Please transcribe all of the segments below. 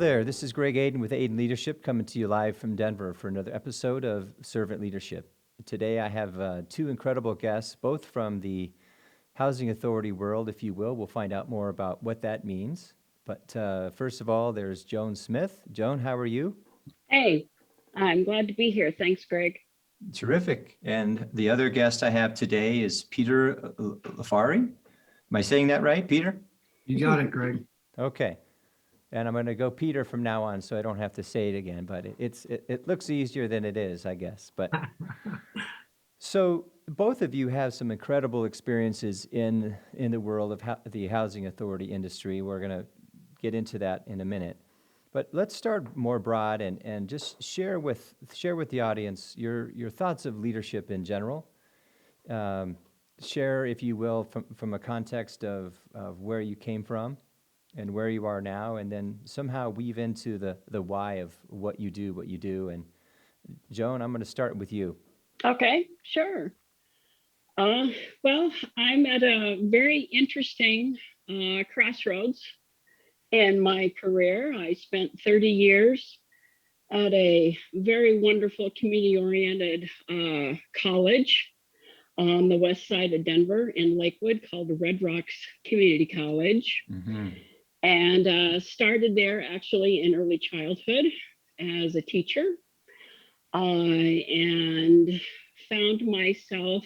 there, this is Greg Aden with Aden Leadership coming to you live from Denver for another episode of Servant Leadership. Today I have two incredible guests, both from the housing authority world, if you will. We'll find out more about what that means. But first of all, there's Joan Smith. Joan, how are you? Hey, I'm glad to be here. Thanks, Greg. Terrific. And the other guest I have today is Peter LiFari. Am I saying that right, Peter? You got it, Greg. Okay. And I'm going to go Peter from now on, so I don't have to say it again. But it looks easier than it is, I guess. But so both of you have some incredible experiences in the world of the housing authority industry. We're going to get into that in a minute. But let's start more broad and just share with the audience your thoughts of leadership in general. Share, if you will, from a context of where you came from and where you are now, and then somehow weave into the why of what you do. And Joan, I'm going to start with you. Okay, sure. Well, I'm at a very interesting crossroads in my career. I spent 30 years at a very wonderful community-oriented college on the west side of Denver in Lakewood called the Red Rocks Community College. Mm-hmm. And started there actually in early childhood as a teacher, and found myself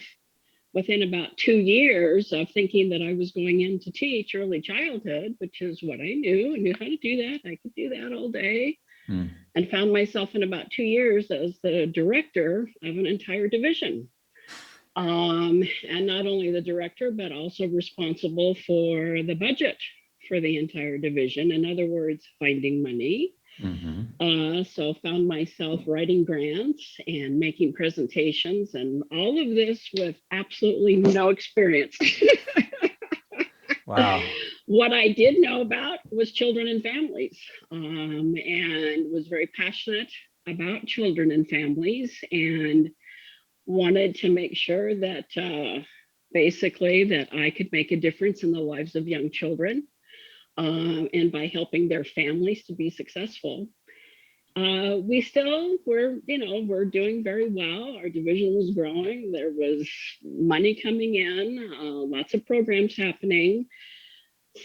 within about 2 years of thinking that I was going in to teach early childhood, which is what I knew how to do that. I could do that all day. And found myself in about 2 years as the director of an entire division. And not only the director, but also responsible for the budget for the entire division. In other words, finding money. Mm-hmm. So found myself writing grants and making presentations and all of this with absolutely no experience. Wow. What I did know about was children and families, and was very passionate about children and families, and wanted to make sure that basically that I could make a difference in the lives of young children. And by helping their families to be successful. We still we're doing very well. Our division was growing. There was money coming in, lots of programs happening.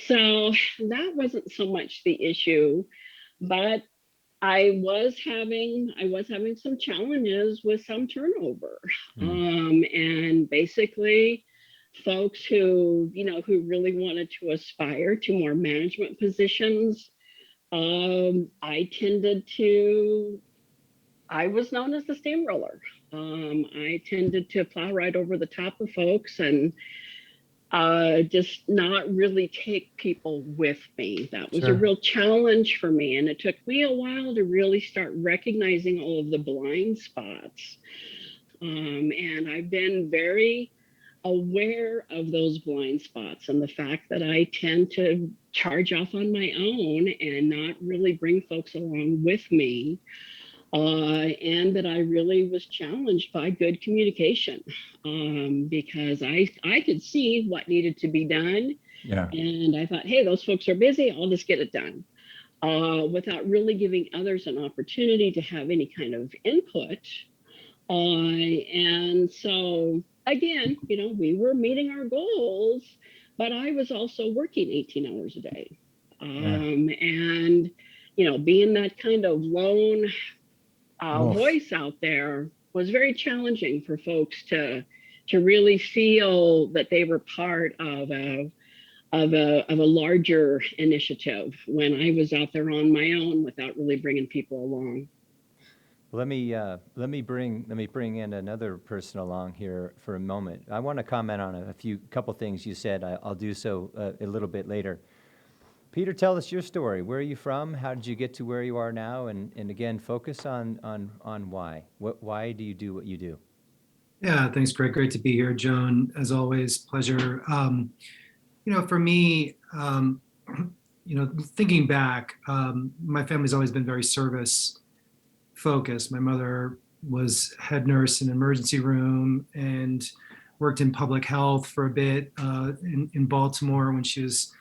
So that wasn't so much the issue, but I was having some challenges with some turnover. And basically folks who really wanted to aspire to more management positions. I was known as the steamroller. I tended to plow right over the top of folks and just not really take people with me. That was a real challenge for me. And it took me a while to really start recognizing all of the blind spots. And I've been very aware of those blind spots and the fact that I tend to charge off on my own and not really bring folks along with me. And that I really was challenged by good communication, because I could see what needed to be done. Yeah. And I thought, hey, those folks are busy, I'll just get it done. Without really giving others an opportunity to have any kind of input. And so again, we were meeting our goals, but I was also working 18 hours a day. And, being that kind of lone voice out there was very challenging for folks to really feel that they were part of a larger initiative when I was out there on my own without really bringing people along. Let me bring in another person along here for a moment. I want to comment on a couple things you said. I'll do so a little bit later. Peter, tell us your story. Where are you from? How did you get to where you are now? And again, focus on why. Why do you do what you do? Yeah, thanks, Greg. Great to be here, Joan. As always, pleasure. For me, thinking back, my family's always been very service focused. My mother was head nurse in an emergency room and worked in public health for a bit in Baltimore when she was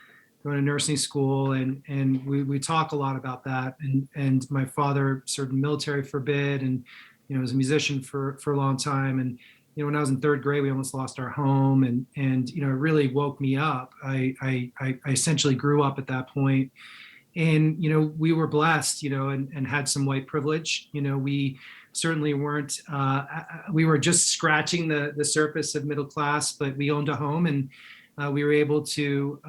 going to nursing school, and we talk a lot about that. And my father served in the military for a bit, and was a musician for a long time. And when I was in third grade, we almost lost our home, and it really woke me up. I essentially grew up at that point, and we were blessed, and had some white privilege. We certainly weren't. We were just scratching the surface of middle class, but we owned a home, and we were able to,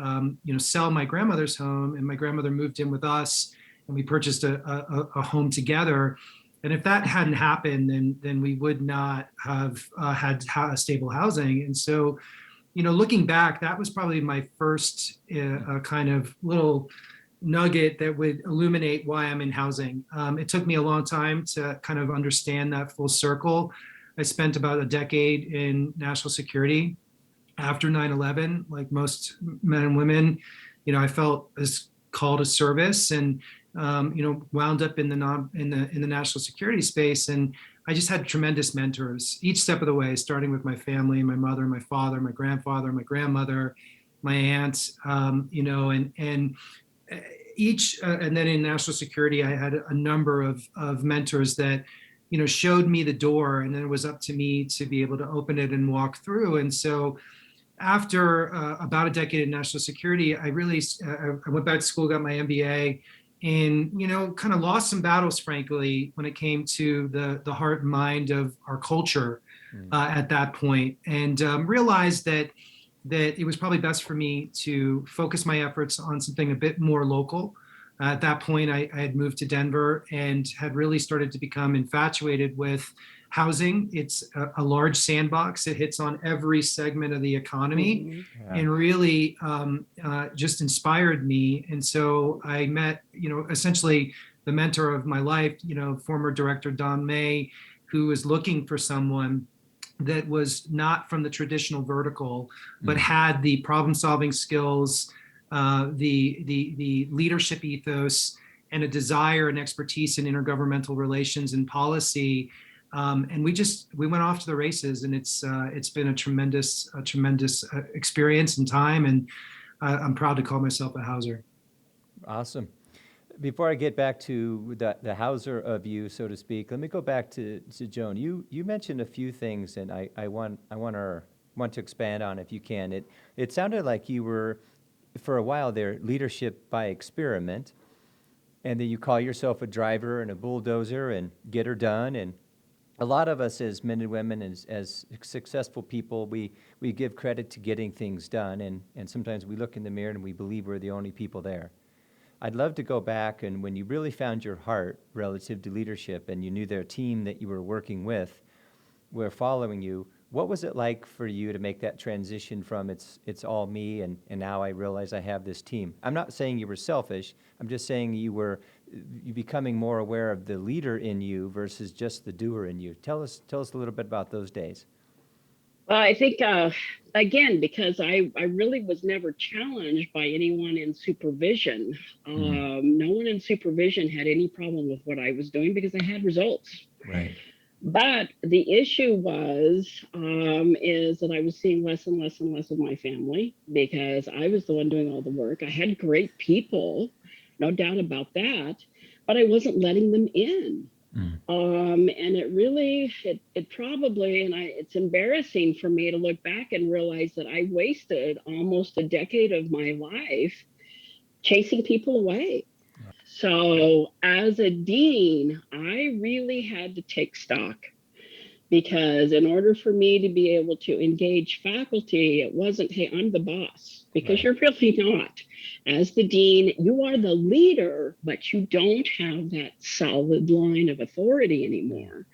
sell my grandmother's home, and my grandmother moved in with us, and we purchased a home together. And if that hadn't happened, then we would not have had stable housing. And so, looking back, that was probably my first kind of little nugget that would illuminate why I'm in housing. It took me a long time to kind of understand that full circle. I spent about a decade in national security. After 9/11, like most men and women, I felt as called to service, and wound up in the national security space. And I just had tremendous mentors each step of the way, starting with my family, my mother, my father, my grandfather, my grandmother, my aunt, and each, and then in national security, I had a number of mentors that, showed me the door, and then it was up to me to be able to open it and walk through. And so after about a decade in national security, I really, I went back to school, got my MBA, and, kind of lost some battles, frankly, when it came to the heart and mind of our culture at that point, and realized that it was probably best for me to focus my efforts on something a bit more local. At that point, I had moved to Denver and had really started to become infatuated with housing. It's a large sandbox. It hits on every segment of the economy, and really just inspired me. And so I met, essentially the mentor of my life, former director Don May, who was looking for someone that was not from the traditional vertical, but had the problem-solving skills, the leadership ethos, and a desire and expertise in intergovernmental relations and policy. And we went off to the races, and it's been a tremendous experience and time, and I'm proud to call myself a houser. Awesome. Before I get back to the houser of you, so to speak, let me go back to Joan. You mentioned a few things, and I want to expand on if you can. It sounded like you were, for a while there, leadership by experiment, and then you call yourself a driver and a bulldozer and get her done. And a lot of us as men and women, as successful people, we give credit to getting things done, and sometimes we look in the mirror and we believe we're the only people there. I'd love to go back, and when you really found your heart relative to leadership and you knew their team that you were working with were following you, what was it like for you to make that transition from it's all me and now I realize I have this team? I'm not saying you were selfish. I'm just saying you becoming more aware of the leader in you versus just the doer in you. Tell us a little bit about those days. Well, I think, again, because I really was never challenged by anyone in supervision. No one in supervision had any problem with what I was doing because I had results. Right. But the issue is that I was seeing less and less and less of my family because I was the one doing all the work. I had great people, no doubt about that, but I wasn't letting them in. And it really, it probably, and it's embarrassing for me to look back and realize that I wasted almost a decade of my life chasing people away. So as a dean, I really had to take stock, because in order for me to be able to engage faculty, it wasn't, hey, I'm the boss, because you're really not. As the dean, you are the leader, but you don't have that solid line of authority anymore.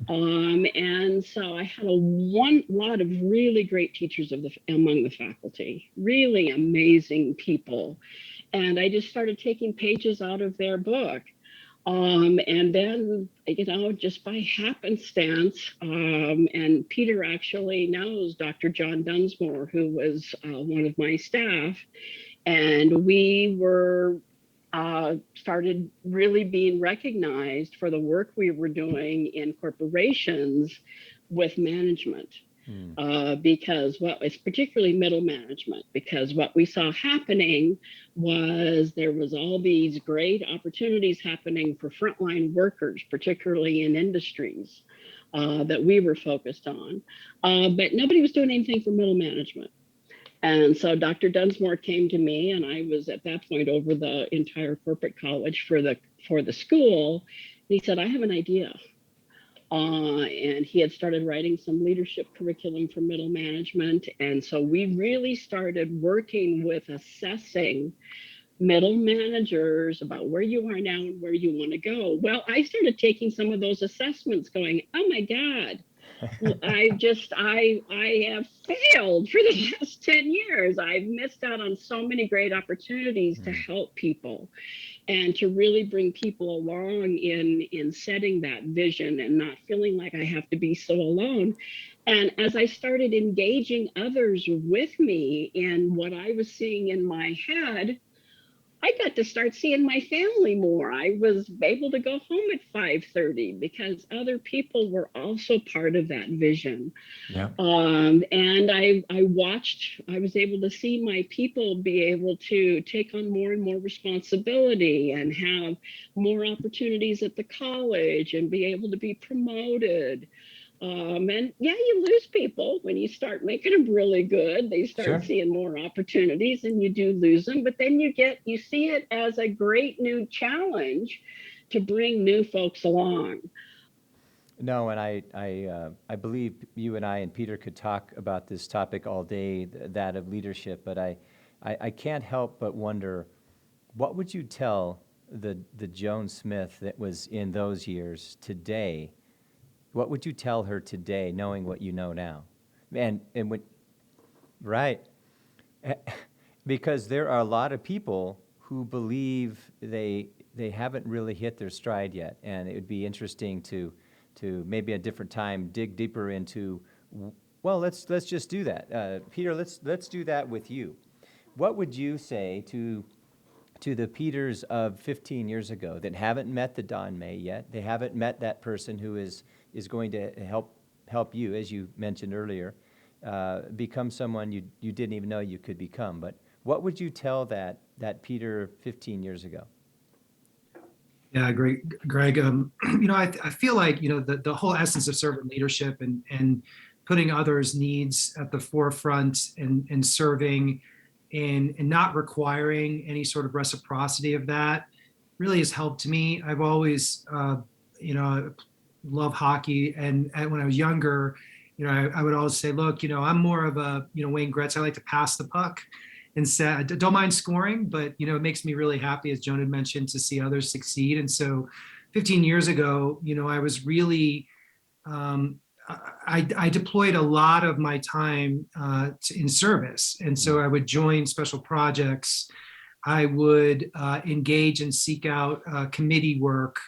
And so I had a lot of really great teachers among the faculty, really amazing people. And I just started taking pages out of their book. And then, just by happenstance, and Peter actually knows Dr. John Dunsmore, who was one of my staff, and we were started really being recognized for the work we were doing in corporations with management. because what was particularly middle management, because what we saw happening was there was all these great opportunities happening for frontline workers, particularly in industries that we were focused on, but nobody was doing anything for middle management. And so Dr. Dunsmore came to me, and I was at that point over the entire corporate college for the school. And he said, "I have an idea." And he had started writing some leadership curriculum for middle management. And so we really started working with assessing middle managers about where you are now and where you want to go. Well, I started taking some of those assessments going, oh my God, I have failed for the last 10 years. I've missed out on so many great opportunities to help people and to really bring people along in setting that vision and not feeling like I have to be so alone. And as I started engaging others with me in what I was seeing in my head, I got to start seeing my family more. I was able to go home at 5:30 because other people were also part of that vision. Yeah. And I was able to see my people be able to take on more and more responsibility and have more opportunities at the college and be able to be promoted. And yeah, you lose people when you start making them really good. They start seeing more opportunities and you do lose them, but then you see it as a great new challenge to bring new folks along. No, and I believe you and I and Peter could talk about this topic all day, that of leadership, but I can't help but wonder, what would you tell the Joan Smith that was in those years today? What would you tell her today, knowing what you know now? And when, right, because there are a lot of people who believe they haven't really hit their stride yet, and it would be interesting to maybe at a different time dig deeper into. Well, let's just do that, Peter. Let's do that with you. What would you say to the Peters of 15 years ago that haven't met the Don May yet? They haven't met that person who is going to help you, as you mentioned earlier, become someone you didn't even know you could become. But what would you tell that Peter 15 years ago? Yeah, great, Greg. I feel like, the whole essence of servant leadership and putting others' needs at the forefront and serving and not requiring any sort of reciprocity of that really has helped me. I've always, love hockey. And when I was younger, I would always say, look, I'm more of a, Wayne Gretzky. I like to pass the puck and say, I don't mind scoring, but, it makes me really happy, as Joan had mentioned, to see others succeed. And so 15 years ago, I was really, I deployed a lot of my time in service. And so I would join special projects. I would engage and seek out committee work.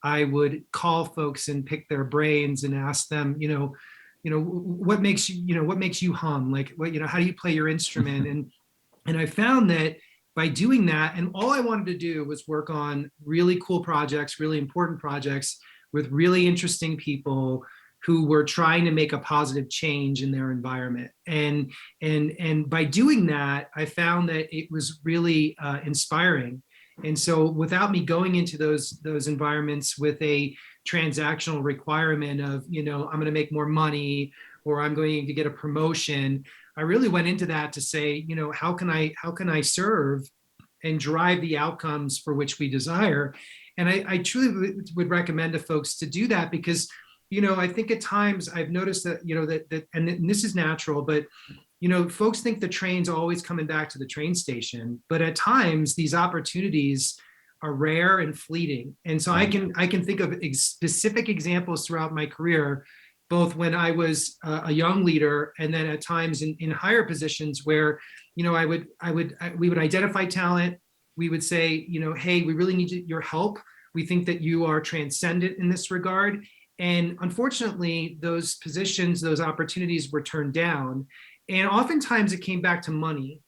I would call folks and pick their brains and ask them, what makes you hum? Like, how do you play your instrument? And I found that by doing that, and all I wanted to do was work on really cool projects, really important projects with really interesting people who were trying to make a positive change in their environment. And by doing that, I found that it was really inspiring. And so without me going into those environments with a transactional requirement of, I'm going to make more money or I'm going to get a promotion, I really went into that to say, how can I serve and drive the outcomes for which we desire? And I truly would recommend to folks to do that because, I think at times I've noticed that, and this is natural, but folks think the train's always coming back to the train station, but at times these opportunities are rare and fleeting. And so I can think of specific examples throughout my career, both when I was a young leader and then at times in higher positions where, we would identify talent. We would say, hey, we really need your help. We think that you are transcendent in this regard. And unfortunately, those positions, those opportunities were turned down. And oftentimes it came back to money.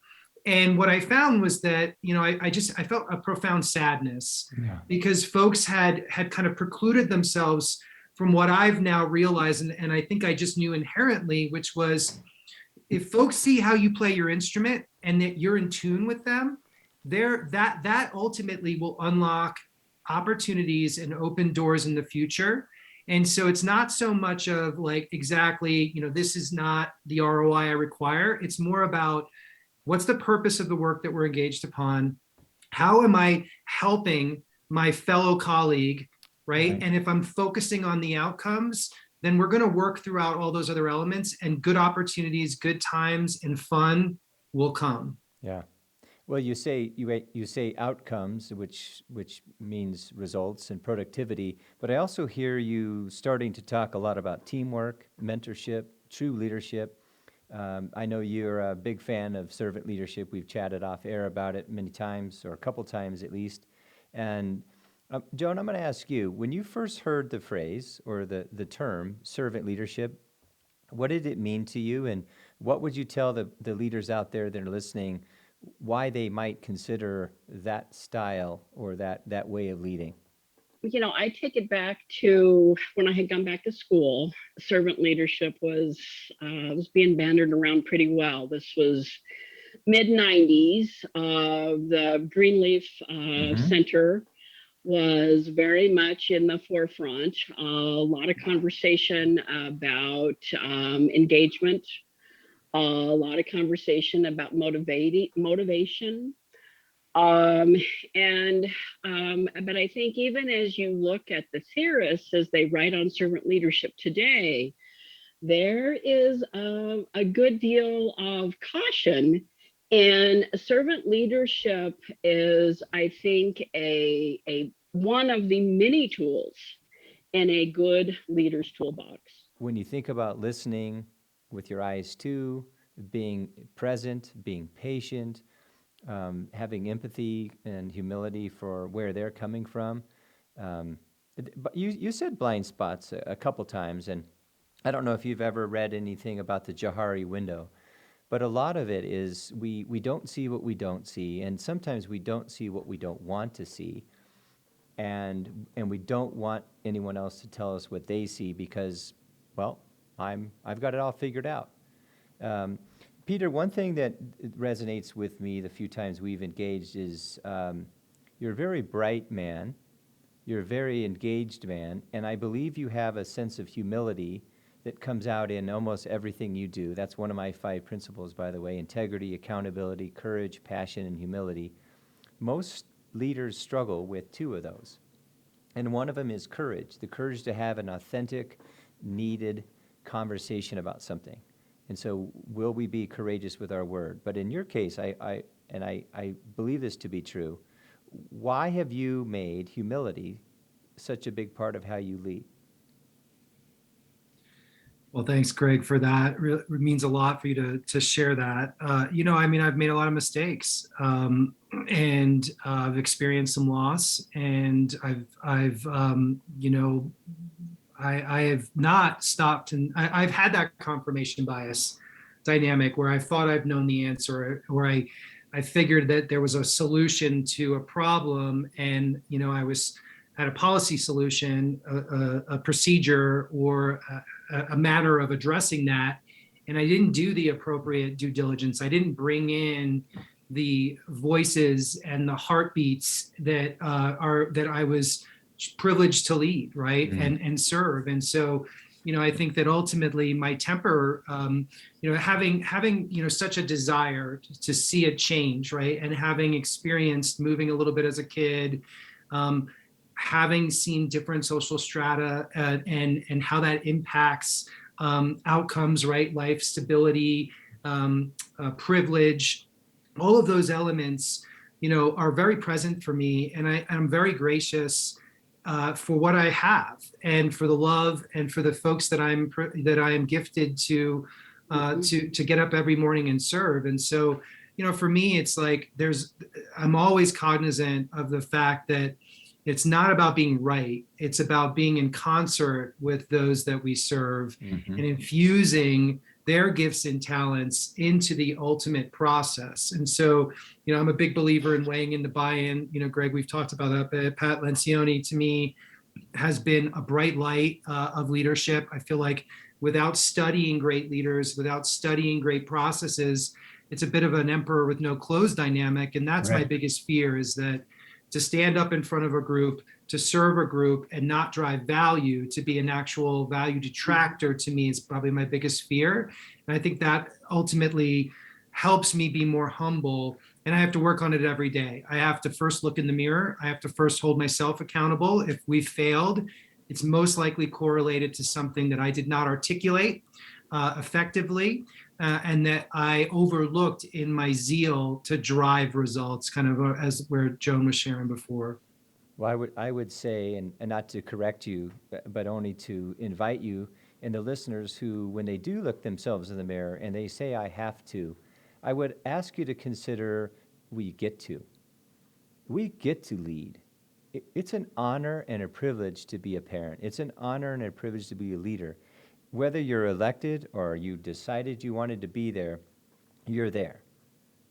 And what I found was that, I felt a profound sadness because folks had kind of precluded themselves from what I've now realized, and I think I just knew inherently, which was, if folks see how you play your instrument and that you're in tune with them, that ultimately will unlock opportunities and open doors in the future. And so it's not so much of like, exactly, this is not the ROI I require. It's more about, what's the purpose of the work that we're engaged upon? How am I helping my fellow colleague, right? Right. And if I'm focusing on the outcomes, then we're going to work throughout all those other elements, and good opportunities, good times, and fun will come. Yeah. Well, you say outcomes, which means results and productivity, but I also hear you starting to talk a lot about teamwork, mentorship, true leadership. I know you're a big fan of servant leadership. We've chatted off air about it many times, or a couple times at least. And Joan, I'm going to ask you, when you first heard the phrase or the term servant leadership, what did it mean to you, and what would you tell the leaders out there that are listening why they might consider that style or that way of leading? I take it back to when I had gone back to school. Servant leadership was being bandied around pretty well. This was mid 90s. The Greenleaf Center was very much in the forefront. A lot of conversation about engagement, a lot of conversation about motivation. Um, but I think even as you look at the theorists as they write on servant leadership today, there is a good deal of caution. And servant leadership is, I think, a one of the many tools in a good leader's toolbox. When you think about listening with your eyes too, being present, being patient, having empathy and humility for where they're coming from. But you said blind spots a couple times, and I don't know if you've ever read anything about the Johari window, but a lot of it is we don't see what we don't see, and sometimes we don't see what we don't want to see, and we don't want anyone else to tell us what they see because, well, I've got it all figured out. Peter, one thing that resonates with me the few times we've engaged is you're a very bright man, you're a very engaged man, and I believe you have a sense of humility that comes out in almost everything you do. That's one of my 5 principles, by the way: integrity, accountability, courage, passion, and humility. Most leaders struggle with 2 of those, and one of them is courage, the courage to have an authentic, needed conversation about something. And so will we be courageous with our word? But in your case, I believe this to be true. Why have you made humility such a big part of how you lead? Well, thanks, Greg, for that. It means a lot for you to share that. I've made a lot of mistakes, and I've experienced some loss, and I have not stopped, and I've had that confirmation bias dynamic where I thought I've known the answer, or I figured that there was a solution to a problem, and I had a policy solution, a procedure, or a matter of addressing that, and I didn't do the appropriate due diligence. I didn't bring in the voices and the heartbeats that I was privileged to lead, right, and serve. And so, I think that ultimately my temper, having such a desire to see a change, right, and having experienced moving a little bit as a kid, having seen different social strata, and how that impacts outcomes, right, life stability, privilege, all of those elements, are very present for me, and I'm very gracious for what I have, and for the love, and for the folks that I am gifted to get up every morning and serve. And so, for me, it's like I'm always cognizant of the fact that it's not about being right. It's about being in concert with those that we serve, and infusing their gifts and talents into the ultimate process. And so, I'm a big believer in weighing in the buy-in. Greg, we've talked about that, but Pat Lencioni, to me, has been a bright light of leadership. I feel like without studying great leaders, without studying great processes, it's a bit of an emperor with no clothes dynamic. And that's my Right. biggest fear, is that to stand up in front of a group, to serve a group and not drive value, to be an actual value detractor, to me is probably my biggest fear. And I think that ultimately helps me be more humble. And I have to work on it every day. I have to first look in the mirror. I have to first hold myself accountable. If we failed, it's most likely correlated to something that I did not articulate effectively, and that I overlooked in my zeal to drive results, kind of as where Joan was sharing before. Well, I would say, and not to correct you, but only to invite you and the listeners who, when they do look themselves in the mirror and they say, I have to, I would ask you to consider, we get to. We get to lead. It's an honor and a privilege to be a parent. It's an honor and a privilege to be a leader. Whether you're elected or you decided you wanted to be there, you're there.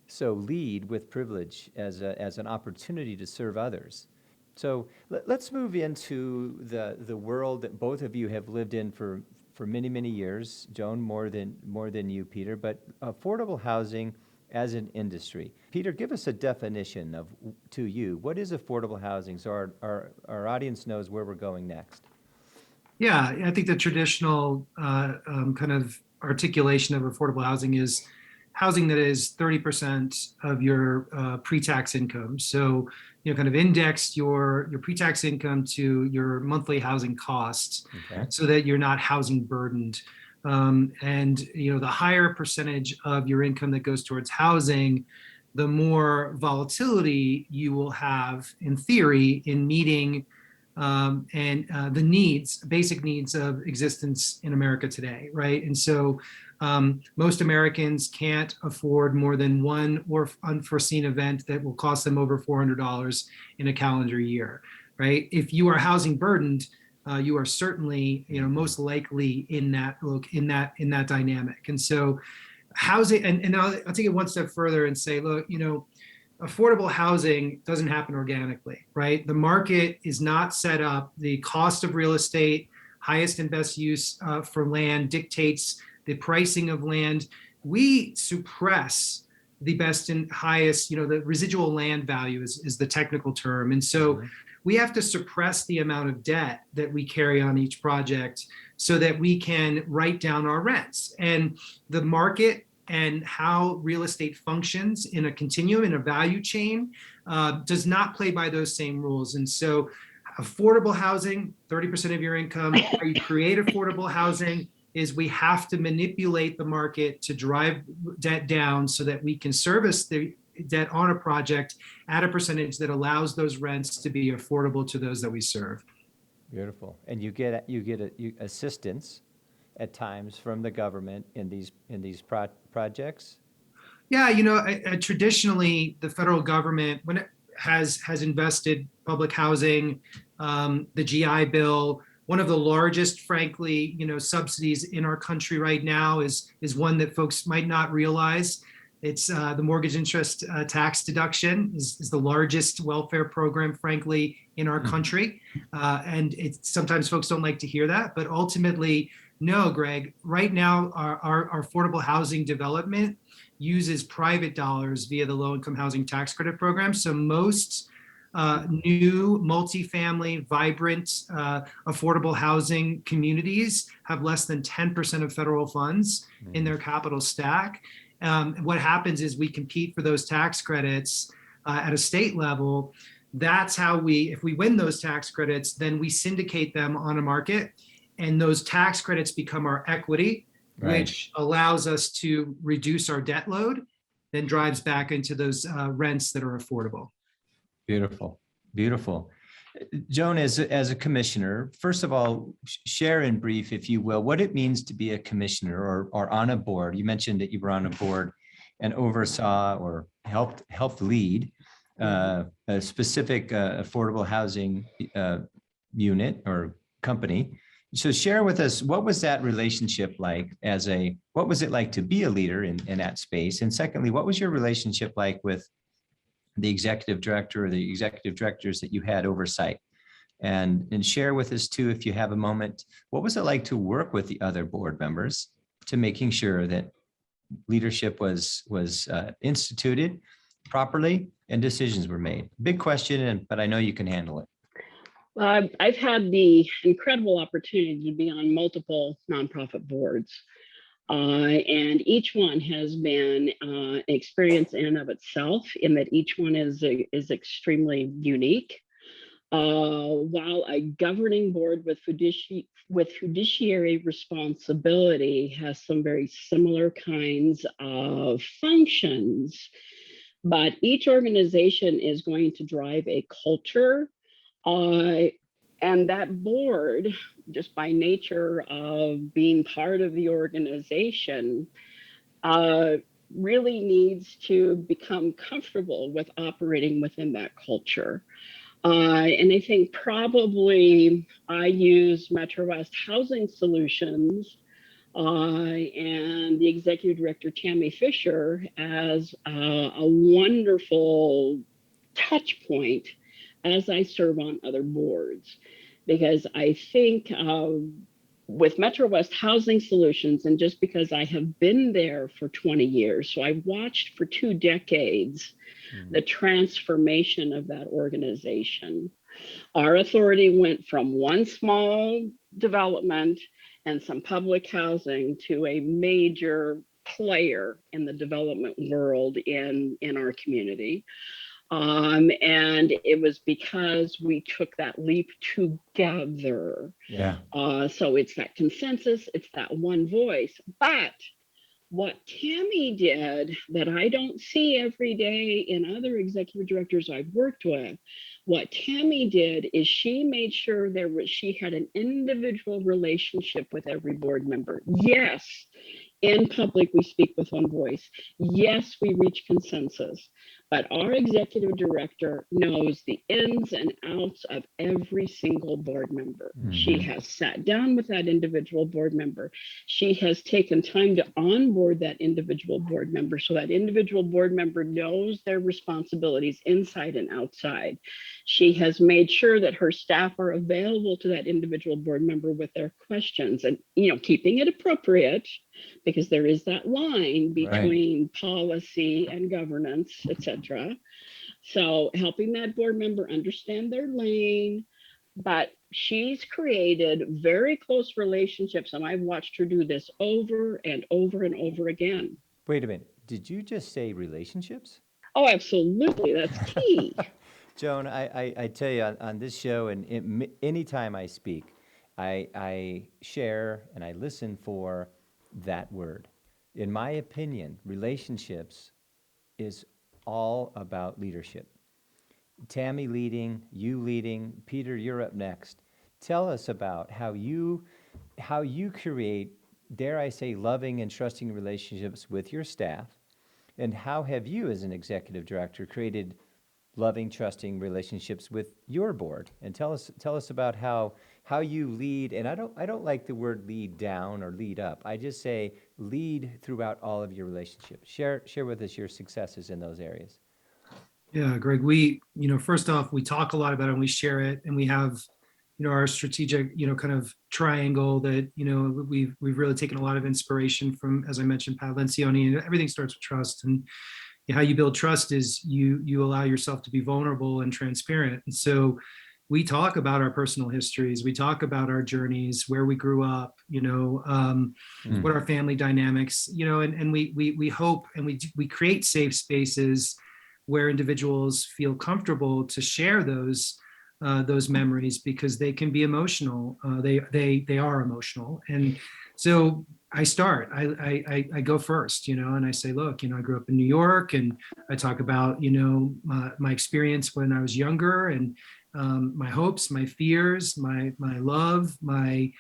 So lead with privilege as an opportunity to serve others. So let's move into the world that both of you have lived in for many, many years. Joan, more than you, Peter, but affordable housing as an industry. Peter, give us a definition to you. What is affordable housing, so our audience knows where we're going next? Yeah, I think the traditional kind of articulation of affordable housing is housing that is 30% of your pre-tax income. So, kind of index your pre-tax income to your monthly housing costs, Okay. so that you're not housing burdened. And, the higher percentage of your income that goes towards housing, the more volatility you will have, in theory, in meeting the basic needs of existence in America today, right? And so most Americans can't afford more than one or unforeseen event that will cost them over $400 in a calendar year, right? If you are housing burdened, you are certainly, most likely in that dynamic. And so housing, and I'll take it one step further and say, look, affordable housing doesn't happen organically, right? The market is not set up. The cost of real estate, highest and best use for land, dictates the pricing of land. We suppress the best and highest, the residual land value is the technical term. And so we have to suppress the amount of debt that we carry on each project so that we can write down our rents. And the market and how real estate functions in a continuum, in a value chain, does not play by those same rules. And so affordable housing, 30% of your income, how you create affordable housing is we have to manipulate the market to drive debt down so that we can service the debt on a project at a percentage that allows those rents to be affordable to those that we serve. Beautiful. And you get assistance at times from the government in these projects? Yeah, traditionally the federal government, when it has invested public housing, the GI Bill, one of the largest, frankly, subsidies in our country right now is one that folks might not realize. It's the mortgage interest tax deduction is the largest welfare program, frankly, in our country. And sometimes folks don't like to hear that, but ultimately, no, Greg, right now, our affordable housing development uses private dollars via the low-income housing tax credit program. So most new multifamily, vibrant, affordable housing communities have less than 10% of federal funds in their capital stack. What happens is we compete for those tax credits at a state level. That's how if we win those tax credits, then we syndicate them on a market. And those tax credits become our equity, Right. which allows us to reduce our debt load, then drives back into those rents that are affordable. Beautiful, beautiful. Joan, as a commissioner, first of all, share in brief, if you will, what it means to be a commissioner or on a board. You mentioned that you were on a board and oversaw or helped lead a specific affordable housing unit or company. So share with us, what was that relationship like what was it like to be a leader in that space? And secondly, what was your relationship like with the executive director or the executive directors that you had oversight? and share with us too, if you have a moment, what was it like to work with the other board members to making sure that leadership was instituted properly and decisions were made? Big question, but I know you can handle it. I've had the incredible opportunity to be on multiple nonprofit boards, and each one has been an experience in and of itself, in that each one is extremely unique. While a governing board with fiduciary responsibility has some very similar kinds of functions, but each organization is going to drive a culture. And that board, just by nature of being part of the organization, really needs to become comfortable with operating within that culture. And I think probably I use Metro West Housing Solutions and the executive director, Tammy Fisher, as a wonderful touch point as I serve on other boards. Because I think with Metro West Housing Solutions, and just because I have been there for 20 years, so I watched for 2 decades the transformation of that organization. Our authority went from one small development and some public housing to a major player in the development world in our community. And it was because we took that leap together. Yeah. So it's that consensus, it's that one voice. But what Tammy did that I don't see every day in other executive directors I've worked with, what Tammy did is she made sure she had an individual relationship with every board member. Yes, in public, we speak with one voice. Yes, we reach consensus, but our executive director knows the ins and outs of every single board member. She has sat down with that individual board member. She has taken time to onboard that individual board member, so that individual board member knows their responsibilities inside and outside. She has made sure that her staff are available to that individual board member with their questions, and keeping it appropriate, because there is that line between policy and governance, etc. So helping that board member understand their lane, but she's created very close relationships, and I've watched her do this over and over and over again. Wait a minute. Did you just say relationships? Oh, absolutely. That's key. Joan, I tell you, on this show, and anytime I speak, I share and I listen for that word. In my opinion, relationships is all about leadership. Tammy leading, you leading, Peter, you're up next. Tell us about how you create, dare I say, loving and trusting relationships with your staff, and how have you as an executive director created loving, trusting relationships with your board? And tell us about how you lead. And I don't like the word lead down or lead up. I just say lead throughout all of your relationships. Share with us your successes in those areas. Yeah, Greg, first off, we talk a lot about it and we share it, and we have, our strategic, kind of triangle that, we've really taken a lot of inspiration from, as I mentioned, Pat Lencioni, and everything starts with trust. And how you build trust is you allow yourself to be vulnerable and transparent. And so we talk about our personal histories, we talk about our journeys, where we grew up, what our family dynamics, and we hope, and we create safe spaces where individuals feel comfortable to share those memories, because they can be emotional. They are emotional. And so I go first, and I say, look, I grew up in New York, and I talk about, my experience when I was younger, and my hopes, my fears, my love, my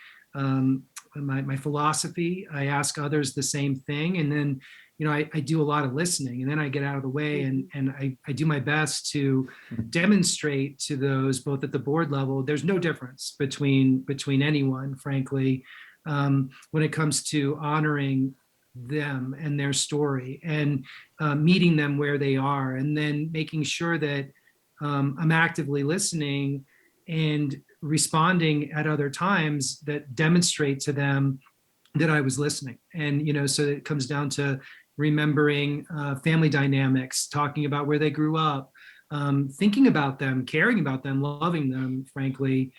philosophy. I ask others the same thing. And then, I do a lot of listening, and then I get out of the way, and I do my best to demonstrate to those, both at the board level, there's no difference between anyone, frankly, when it comes to honoring them and their story, and meeting them where they are, and then making sure that I'm actively listening and responding at other times that demonstrate to them that I was listening. And, so it comes down to remembering family dynamics, talking about where they grew up, thinking about them, caring about them, loving them, frankly,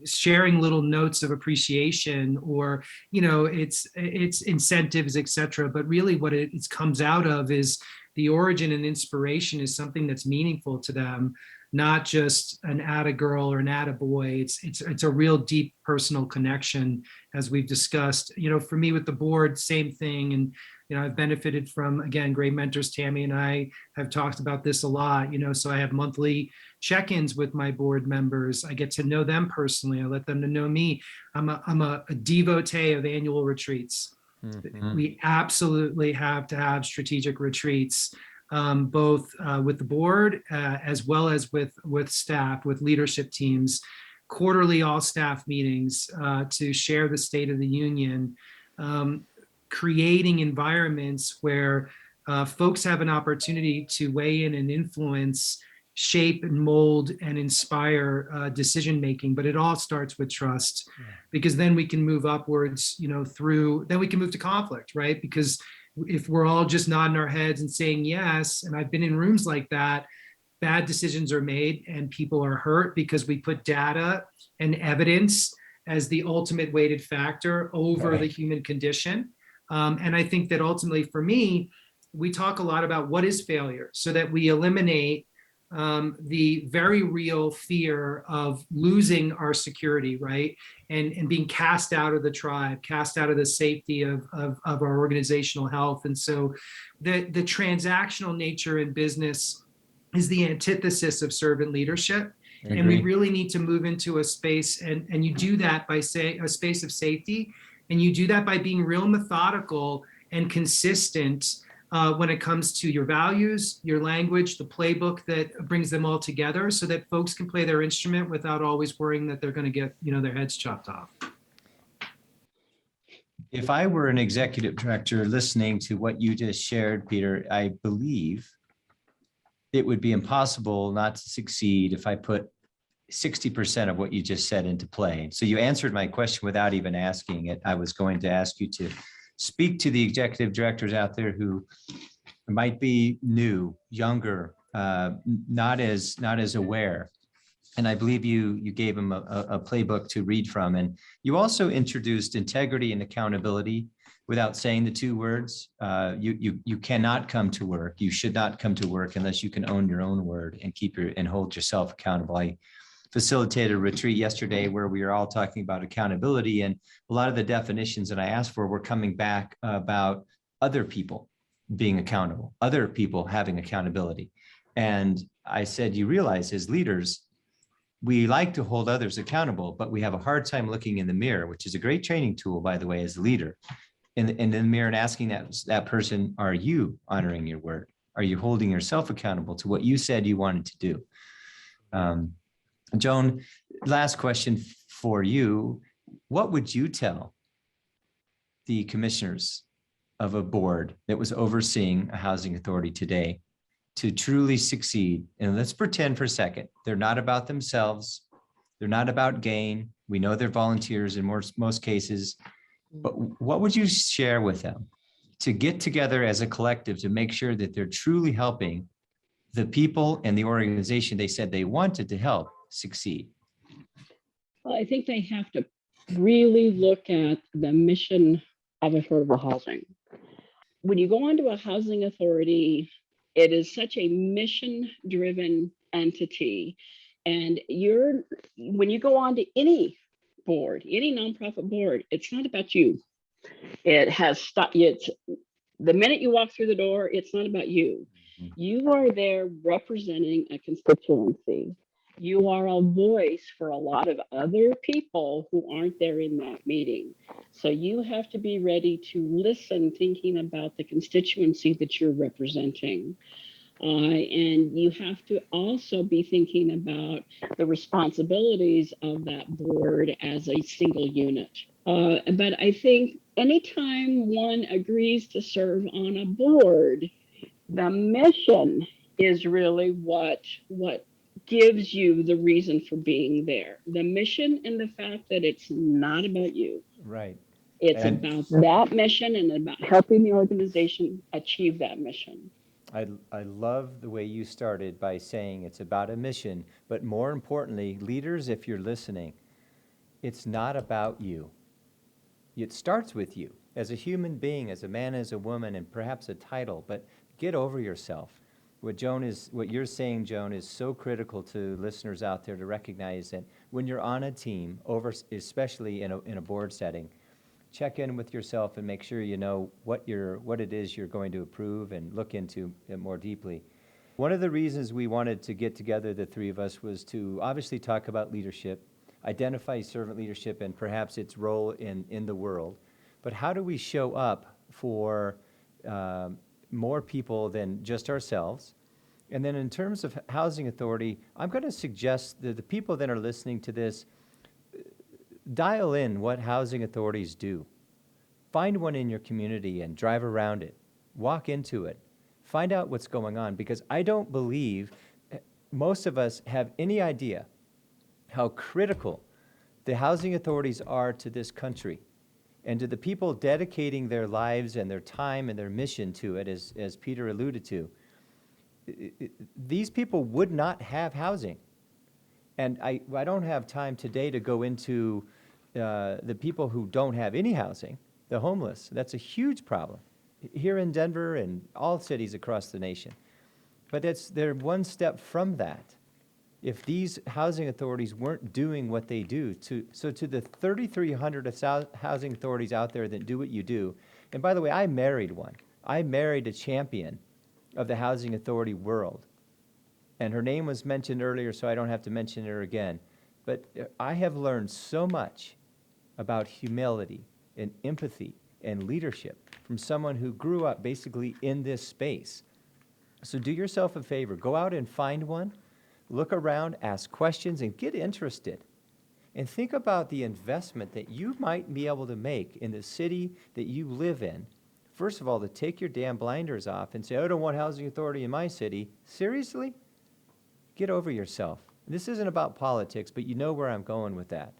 sharing little notes of appreciation, or, it's incentives, etc. But really what it comes out of is the origin and inspiration is something that's meaningful to them, not just an atta girl or an atta boy. It's a real deep personal connection, as we've discussed. For me with the board, same thing. And I've benefited from, again, great mentors. Tammy and I have talked about this a lot. So I have monthly check-ins with my board members. I get to know them personally. I let them to know me. I'm a devotee of annual retreats. Mm-hmm. We absolutely have to have strategic retreats, both with the board as well as with staff, with leadership teams, quarterly all staff meetings to share the state of the union, creating environments where folks have an opportunity to weigh in and influence, shape and mold and inspire decision making. But it all starts with trust, because then we can move upwards, then we can move to conflict, right? Because if we're all just nodding our heads and saying yes, and I've been in rooms like that, bad decisions are made and people are hurt because we put data and evidence as the ultimate weighted factor over the human condition. And I think that ultimately for me, we talk a lot about what is failure, so that we eliminate the very real fear of losing our security, right? And being cast out of the tribe, cast out of the safety of our organizational health. And so the transactional nature in business is the antithesis of servant leadership. And we really need to move into a space, and you do that by saying a space of safety. And you do that by being real methodical and consistent when it comes to your values, your language, the playbook that brings them all together, so that folks can play their instrument without always worrying that they're going to get, their heads chopped off. If I were an executive director listening to what you just shared, Peter, I believe it would be impossible not to succeed if I put 60% of what you just said into play. So you answered my question without even asking it. I was going to ask you to speak to the executive directors out there who might be new, younger, not as aware. And I believe you gave them a playbook to read from. And you also introduced integrity and accountability without saying the two words. You cannot come to work. You should not come to work unless you can own your own word and hold yourself accountable. I facilitated a retreat yesterday where we were all talking about accountability, and a lot of the definitions that I asked for were coming back about other people being accountable, other people having accountability. And I said, you realize as leaders, we like to hold others accountable, but we have a hard time looking in the mirror, which is a great training tool, by the way, as a leader, in the mirror and asking that person, are you honoring your word? Are you holding yourself accountable to what you said you wanted to do? Joan, last question for you. What would you tell the commissioners of a board that was overseeing a housing authority today to truly succeed? And let's pretend for a second, they're not about themselves. They're not about gain. We know they're volunteers in most cases, but what would you share with them to get together as a collective to make sure that they're truly helping the people and the organization they said they wanted to help succeed? Well, I think they have to really look at the mission of affordable housing. When you go onto a housing authority, it is such a mission-driven entity. And when you go on to any board, any nonprofit board, it's not about you. It's the minute you walk through the door, it's not about you. You are there representing a constituency. You are a voice for a lot of other people who aren't there in that meeting. So you have to be ready to listen, thinking about the constituency that you're representing. And you have to also be thinking about the responsibilities of that board as a single unit. But I think anytime one agrees to serve on a board, the mission is really what gives you the reason for being there. The mission and the fact that it's not about you. Right. It's And about that mission and about helping the organization achieve that mission. I love the way you started by saying it's about a mission, but more importantly, leaders, if you're listening, it's not about you. It starts with you as a human being, as a man, as a woman, and perhaps a title, but get over yourself. What you're saying, Joan, is so critical to listeners out there to recognize that when you're on a team, especially in a board setting, check in with yourself and make sure you know what it is you're going to approve and look into it more deeply. One of the reasons we wanted to get together, the three of us, was to obviously talk about leadership, identify servant leadership and perhaps its role in the world. But how do we show up for more people than just ourselves? And then in terms of housing authority, I'm going to suggest that the people that are listening to this, dial in what housing authorities do. Find one in your community and drive around it. Walk into it. Find out what's going on, because I don't believe most of us have any idea how critical the housing authorities are to this country and to the people dedicating their lives and their time and their mission to it, as Peter alluded to. These people would not have housing. And I don't have time today to go into the people who don't have any housing, the homeless. That's a huge problem here in Denver and all cities across the nation. But they're one step from that. If these housing authorities weren't doing what they do, so to the 3,300 housing authorities out there that do what you do, and by the way, I married one. I married a champion of the housing authority world. And her name was mentioned earlier, so I don't have to mention her again. But I have learned so much about humility and empathy and leadership from someone who grew up basically in this space. So do yourself a favor. Go out and find one. Look around, ask questions, and get interested. And think about the investment that you might be able to make in the city that you live in. First of all, to take your damn blinders off and say, I don't want housing authority in my city. Seriously? Get over yourself. This isn't about politics, but you know where I'm going with that.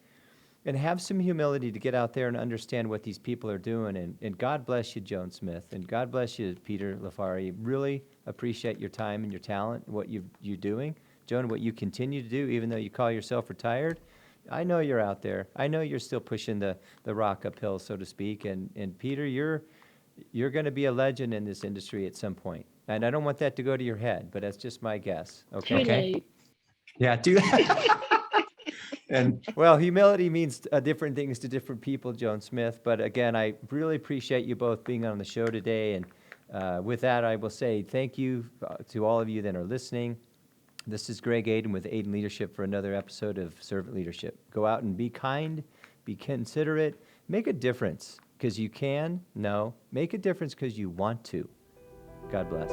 And have some humility to get out there and understand what these people are doing. And God bless you, Joan Smith. And God bless you, Peter LiFari. Really appreciate your time and your talent, what you're doing. Joan, what you continue to do, even though you call yourself retired. I know you're out there. I know you're still pushing the rock uphill, so to speak. And Peter, you're going to be a legend in this industry at some point. And I don't want that to go to your head, but that's just my guess. Okay. Too late. Yeah, do that. And well, humility means different things to different people, Joan Smith. But again, I really appreciate you both being on the show today. And with that, I will say thank you to all of you that are listening. This is Greg Aden with Aden Leadership for another episode of Servant Leadership. Go out and be kind, be considerate, make a difference because you can. No, make a difference because you want to. God bless.